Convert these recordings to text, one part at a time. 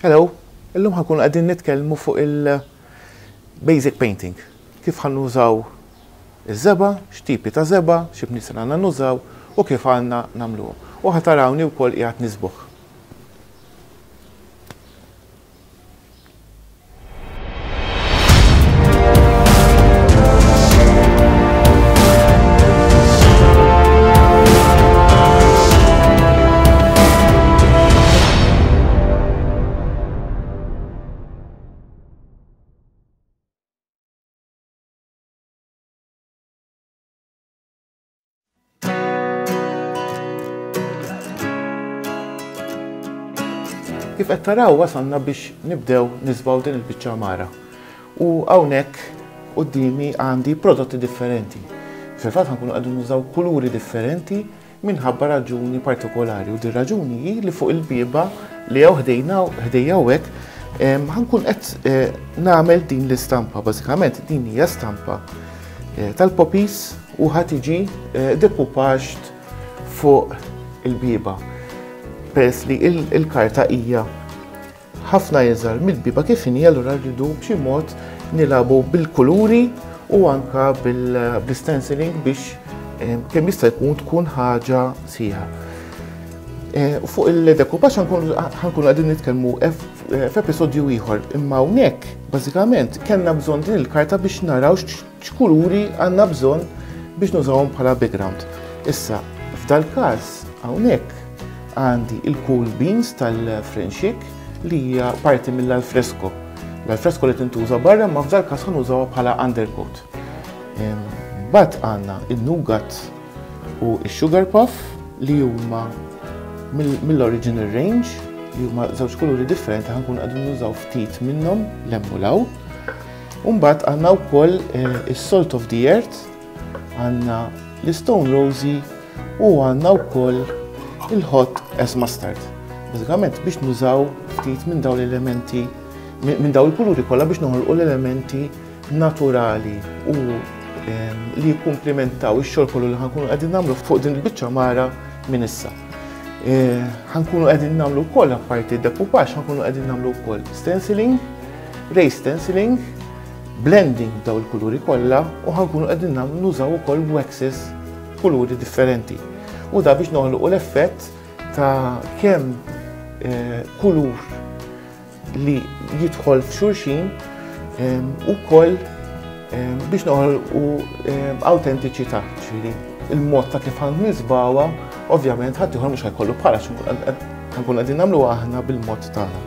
Hello, illum ħankun qegħdin nitkellmu fuq il-basic painting. Kif ħannużaw iż-żeba, x'tipi ta' żeba, x'ibnies għandna nużaw u kif għandna nagħmluhom. U ħatarawni wkoll qiegħed nisbuħ. Kif qed taraw wasalna biex nibdew nisbaw din il-biċċa mara. U hawnhekk qudiemi għandi prodotti differenti. Fil-fatt ħankunu qegħdin nużaw kuluri differenti minħabba raġuni partikolari u din raġuni hi li fuq il-bieba li hawn ħdejja hekk ħankun qed nagħmel din l-istampa. Bażikament din hija stampa tal-poppies u ħadd tiġi dekoupaġġ fuq il-bieba. Peress li il-karta hija ħafna iżgħar mill-biba kif inhi, allura rridu b'xi mod nilagħbu bil-kuluri u anke bil-stenciling biex kemm jista' jkun tkun ħaġa sieħa. Fuq il-dekoupaġġ ħankunu qegħdin nitkellmu f'episodju ieħor, imma hawnhekk bażikament kellna bżonn din il-karta biex naraw x'kuluri għandna bżonn biex nużawhom bħala background. Issa f'dal-każ hawnhekk għandi il-cool beans tal-Frenchic li hija parti mill-alfresco. L-alfresco li tintuża barra ma f'dal każ ħanużawha bħala undercoat. Mbagħad għandna il-nougat u x-sugar puff li huma mill-original range li huma żewġ kuluri differenti ħankun qegħdin nużaw ftit minnhom l-emmulaw. U mbagħad għandna wkoll is-salt of the earth, għandna l-stone rosy u għandna wkoll il-hot as mustard. Bażikament biex nużaw ftit minn dawn l-elementi, minn dawn il-kuluri kollha biex noħolqu l-elementi naturali u li jikkumplimentaw ix-xogħol kollu li ħankunu qegħdin nagħmlu fuq din il-biċċa mara minn issa. Ħankunu qegħdin nagħmlu wkoll apparti d-dekoupaġġ ħankunu qegħdin nagħmlu wkoll stenciling, ray stenciling, blending dawn il-kuluri kollha u ħankunu qegħdin nużaw ukoll waxes kuluri differenti. U da biex noħluqu l-effett ta' kemm kulur li jidħol f'xulxin u koll biex noħolqu awtentiċità, ġifieri il-mod ta' kif ħan nisbawha, ovvjament ħadd ieħor mhux ħajkollu bħala ħankun qegħdin nagħmlu aħna bil-mod tagħna.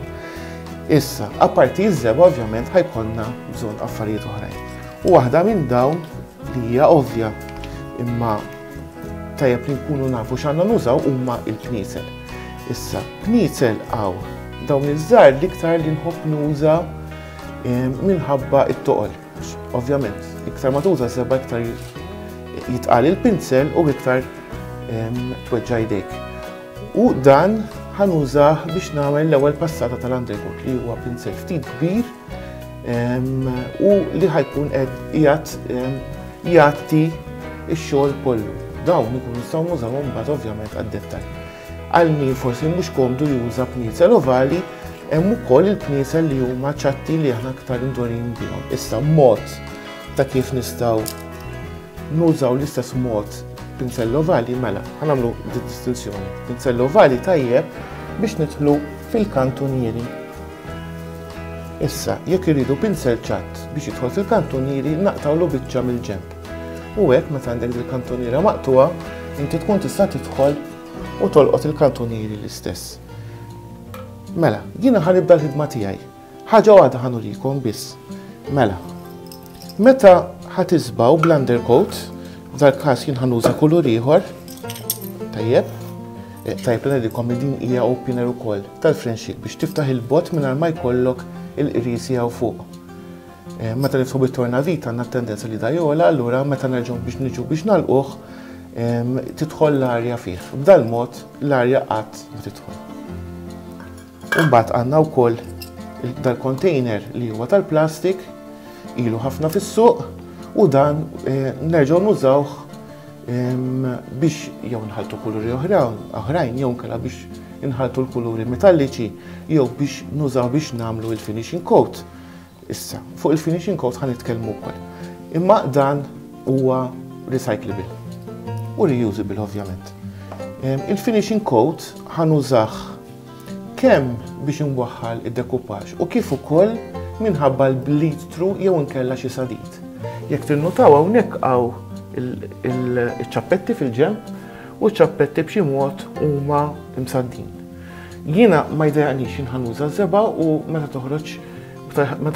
Issa, apparti iż-żeba ovvjament ħajkollna bżonn affarijiet oħrajn. U waħda minn dawn li hija ovvja imma tajjeb li nkunu nafu x'għandna nużaw huma l-kniesel. Issa, kniesel hawn dawn iż-żgħar l-iktar li nħobb nuża minħabba t-toqol. Ovvjament, iktar ma tuża żeba iktar jitqal il-pinsel u iktar tweġġa' jdejk. U dan ħanużah biex nagħmel l-ewwel passata tal-undercoat li huwa pinsel ftit kbir u li ħajkun qiegħed jagħti x-xogħol kollu. Dawn ikunu nistgħu nużawhom mbagħad ovvjament għad-dettall. Għal min forsi mhux komdu juża kniesel ovali, hemm ukoll il-kniesel li huma ċatti li aħna aktar indorin bihom. Issa mod ta' kif nistgħu nużaw l-istess mod pinsell ovali mela, ħanagħmlu distinzjoni. Pinsell ovali tajjeb biex nidħlu fil-kantunieri. Issa, jekk iridu pinsell ċatt biex jidħol fil-kantunieri naqtawlu biċċa mill-ġenb. U hekk meta għandek il-kantuniera maqtuha, inti tkun tista' tidħol u tolqot il-kantunieri l-istess. Mela, jiena ħanibda l-ħidma tiegħi. Ħaġa waħda ħanurikom biss. Mela, meta ħatisbaw bl-undercoat, f'dal-każ jien ħanuża kulur ieħor, tajjeb li ngħidilkom li din hija opener ukoll tal-Frenchic biex tiftaħ il-bott mingħajr ma jkollok il-qrisi hawn fuq. Meta nifsu bit-tornavita għandna tendenza li dajola, allura meta nerġgħu biex niġu biex nagħlquh tidħol l-arja fih. B'dal mod l-arja qatt ma tidħol. Imbagħad għandna wkoll dal-container li huwa tal-plastik ilu ħafna fis-suq u dan nerġgħu nużawh biex jew nħaltu kuluri oħrajn jew nkella biex inħaltu l-kuluri metalliċi jew biex nużaw biex nagħmlu il-finishing coat. Issa, fuq il-finishing coat ħanitkellmu wkoll. Imma dan huwa recyclable u reusable ovvjament. Il-finishing coat ħanużah kemm biex inwaħħal id-dekupaġġ u kif ukoll minħabba l-bleed through jew inkella xi sadid. Jekk tinnutaw hawnhekk hawn il-ċappetti fil-ġenb u ċappetti b'xi mod huma msaddin. Jiena ma jdejaqniex inħanuża żeba u meta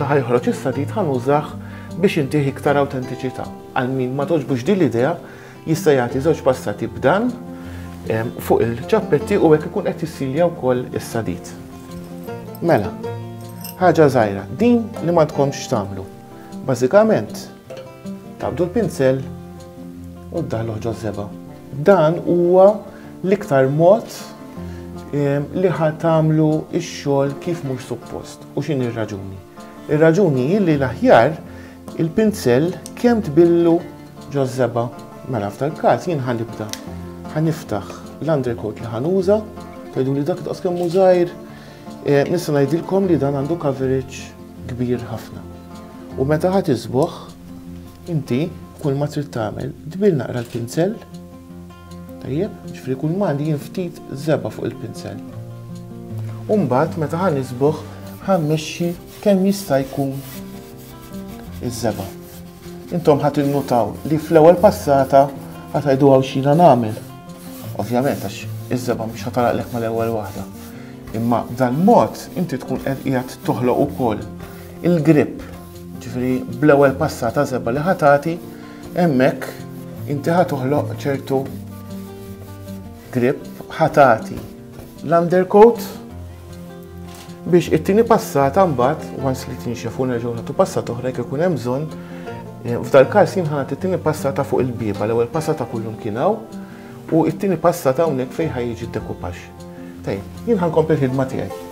ħajħroġ is-sadid ħanużah biex intih iktar awtentiċità. Għal min ma toġbux din l-idea jista' jagħti żewġ passati b'dan fuq il-ċappetti u hekk ikun qed jissilja wkoll is-sadid. Mela, ħaġa żgħira, din li ma tkomx tagħmlu. Bażikament taqbdu l-pinsel u ddaħluh ġo żeba. Dan huwa l-iktar mod li ħad tagħmlu x-xogħol kif mhux suppost. U x'inhi r-raġuni? Ir-raġuni hi li l-aħjar il-pinsel kemm tbillu ġo żeba. Mela f'tal każ jien ħanibda. Ħaniftaħ l-undercoat li ħanuża, tgħidu li dak itqas kemm hu żgħir, nista' ngħidilkom li dan għandu coverage kbir ħafna. U meta ħadd isbuħ, inti kull ma trid tagħmel tbil naqra l-pinsel, tajjeb, ġifri kull ma għandi jien ftit żeba fuq il-pinsel. U mbagħad meta ħan nisbuħ ħammexxi kemm jista' jkun iż-żeba. Intom ħadd innutaw li fl-ewwel passata ħadd tgħidu hawn x'jiena nagħmel. Ovvjament għax iż-żeba mhux ħataraqlek mal-ewwel waħda. Imma b'dan mod inti tkun qiegħed toħloq ukoll il-grip. Ġifri bl-ewwel passata żeba li ħatati hemmhekk inti ħatoħloq ċertu grip ħatati l-undercoat biex it-tieni passata mbagħad once li tinxef u nerġgħu nagħtu passata oħra jekk ikun hemm bżonn, f'dal każ jien ħanagħti it-tieni passata fuq il-bieba, l-ewwel passata kullhom kien hawn u t-tieni passata hawnhekk fejn ħajjiġi d-dekupaġġ. Tajjeb, jien ħankompli l-ħidma tiegħi.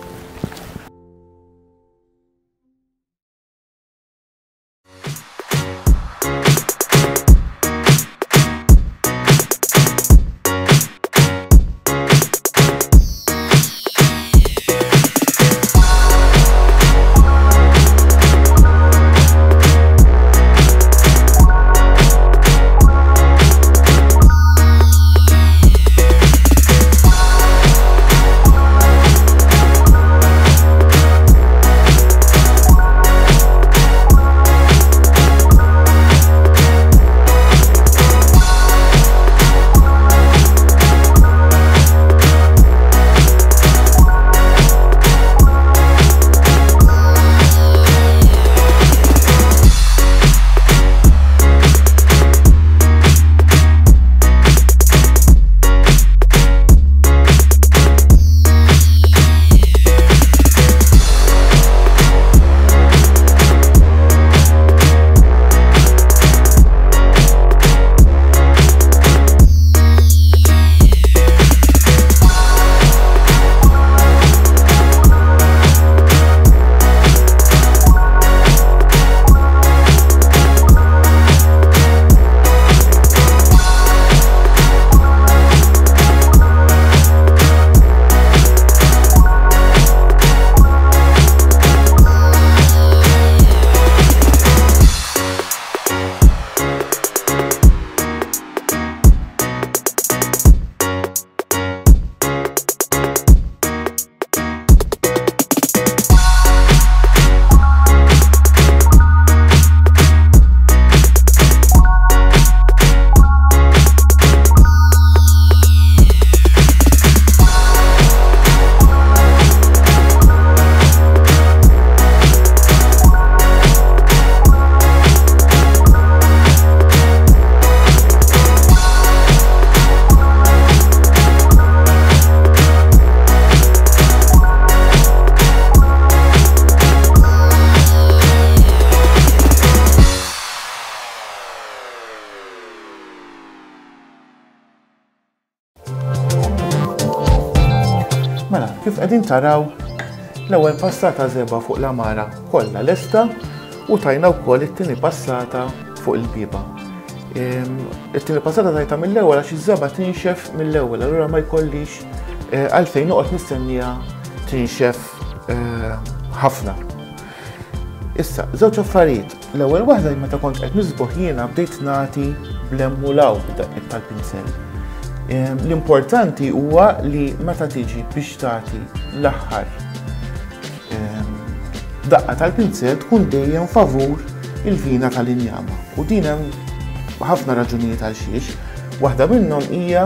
Mela, kif qegħdin taraw l-ewwel passata żeba fuq l-amara kollha lesta u tajna wkoll it-tieni passata fuq il-biba. It-tieni passata tajta mill-ewwel għax iż-żeba tinxef mill-ewwel, allura ma jkollix għalfejn noqgħod nistennija tinxef ħafna. Issa, żewġ affarijiet. L-ewwel waħda meta kont qed nisbuħ jiena bdejt nagħti bl-emmulaw bid-daqqiet tal-pinsell. L-importanti huwa li meta tiġi biex tagħti l-aħħar daqqa tal-pinsell tkun dejjem favur il-vina tal-injama. U din hemm ħafna raġunijiet għal xiex. Waħda minnhom hija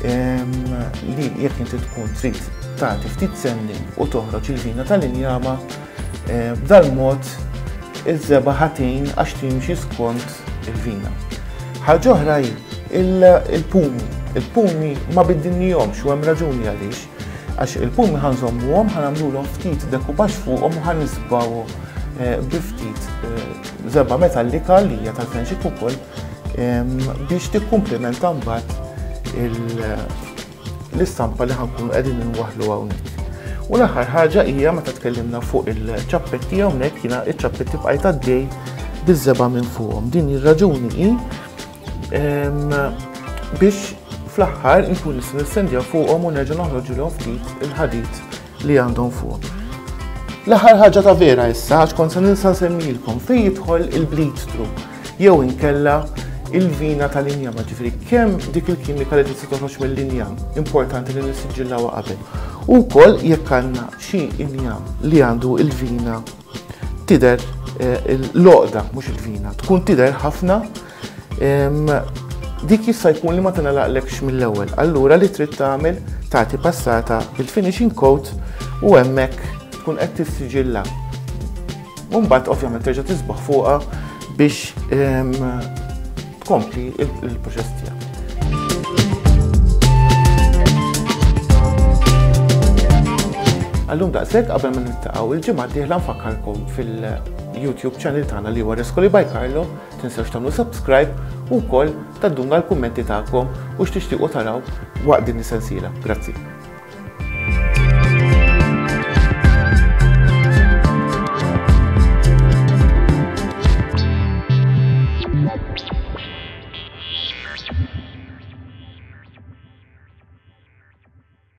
li jekk inti tkun trid tagħti ftit semnin u toħroġ il-vina tal-injama b'dal mod iż-żeba ħatejn għax timxi skont il-vina. Ħaġa oħra il-pumi. Il-pumi ma biddinjihomx u hemm raġuni għaliex. Għax il-pumi ħanżommuhom ħanagħmluhom ftit dekupaġġ fuqhom u ħanisbgħu bi ftit żeba metallika li hija tal-Frenchic ukoll biex tikkumplementa mbagħad l-istampa li ħankunu qegħdin inwaħħlu hawnhekk. U l-aħħar ħaġa hija meta tkellimna fuq il-ċappetti hawnhekk jiena iċ-ċappetti bqajt għaddej biż-żeba minn fuqhom. Din ir-raġuni hi biex fl-aħħar inkun nista' nistendja fuqhom u nerġa' noħroġilhom ftit il-ħadid li għandhom fuqhom. L-aħħar ħaġa ta' vera issa għax kont se ninsa nsemmilkom fejn jidħol il-bleed through jew inkella il-vina tal-injama, ġifri kemm dik il-kimika li tista' toħroġ mill-injam importanti li nissiġġillawha qabel. U wkoll jekk għandna xi injam li għandu il-vina tidher l-għoqda mhux il-vina tkun tidher ħafna dik jista' jkun li ma tingħalaqlekx mill-ewwel. Allura li trid tagħmel tagħti passata bil-finishing coat u hemmhekk tkun qed tissiġilla. U mbagħad ovvjament terġa' tisbaħ fuqha biex tkompli il-proċess tiegħek. Allum daqshekk qabel ma niltaqgħu il-ġimgħa d-dieħla nfakkarkom fil-YouTube channel tagħna li huwa RescoliByCarlo, tinsewx tagħmlu subscribe u wkoll tadduna l-kummenti tagħkom u x'tixtiequ taraw waqt din is-sensiela. Grazzi.